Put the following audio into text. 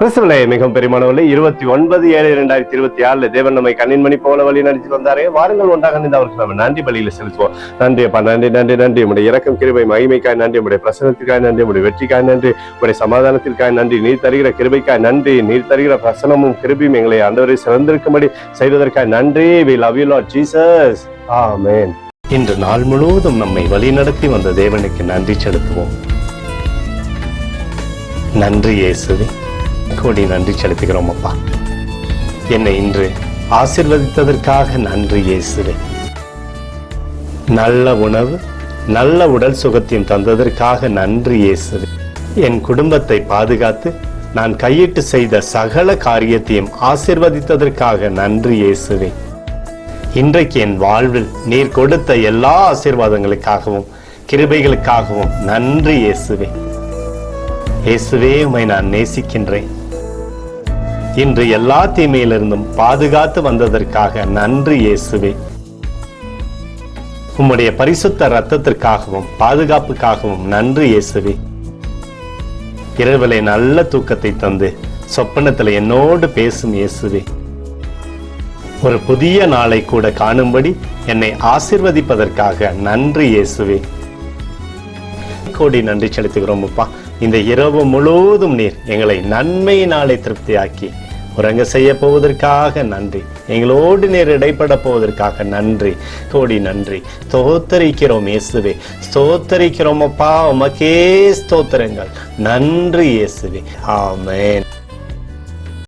கிறிஸ்துவிலே மிகவும் பெருமானவர்களே 29/7/2026 தேவன் நம்மை கண்ணின்மணி போல வழி நடத்தி வந்தாரே. வாருங்கள் ஒன்றாக நின்று அவருக்கு நம்ம நன்றி பலியில செலுத்துவோம். நன்றி அப்பா, நன்றி நன்றி நன்றி. உடைய இரக்கம் கிருபை மகிமைக்காய் நன்றி, உடைய பிரசனத்திற்காய் நன்றி, உடைய வெற்றிக்காய் நன்றி, உடைய சமாதானத்திற்காய் நன்றி, நீர் தருகிற கிருபைக்காய் நன்றி, நீர் தருகிற பிரசனமும் கிருபையும் எங்களை ஆண்டவரை சிறந்திருக்கும்படி செய்வதற்காய் நன்றி. We love you Lord Jesus. ஆமென். இன்று நாள் முழுவதும் நம்மை வழி நடத்தி வந்த தேவனுக்கு நன்றி செலுத்துவோம். நன்றி இயேசுவே, கோடி நன்றி செலுத்துகிறோம் அப்பா. என்னை இன்று ஆசீர்வதித்ததற்காக நன்றி இயேசுவே. நல்ல உணவு, நல்ல உடல் சுகத்தையும் தந்ததற்காக நன்றி இயேசுவே. என் குடும்பத்தை பாதுகாத்து நான் கையிட்டு செய்த சகல காரியத்தையும் ஆசீர்வதித்ததற்காக நன்றி இயேசுவே. இன்றைக்கு என் வாழ்வில் நீர் கொடுத்த எல்லா ஆசீர்வாதங்களுக்காகவும் கிருபைகளுக்காகவும் நன்றி இயேசுவே. இயேசுவே, உம்மை நான் நேசிக்கின்றேன். இன்று எல்லா தீமையிலிருந்தும் பாதுகாத்து வந்ததற்காக நன்றி இயேசுவே. உம்முடைய பரிசுத்த இரத்தத்திற்காகவும் பாதுகாப்புக்காகவும் நன்றி இயேசுவே. இரவிலே நல்ல தூக்கத்தை தந்து சொப்பனத்தில் என்னோடு பேசும் இயேசுவே. ஒரு புதிய நாளை கூட காணும்படி என்னை ஆசீர்வதிப்பதற்காக நன்றி இயேசுவே. கோடி நன்றி செலுத்துகிறோம் அப்பா. இந்த இரவு முழுவதும் நீர் எங்களை நன்மையினாலே திருப்தியாக்கி உறங்க செய்ய போவதற்காக நன்றி. எங்களோடு நீர் இடைப்பட போவதற்காக நன்றி, கோடி நன்றி. ஸ்தோத்தரிக்கிறோம் இயேசுவே, ஸ்தோத்தரிக்கிறோம் அப்பா. உமக்கே ஸ்தோத்திரங்கள். நன்றி இயேசுவே. ஆமென்.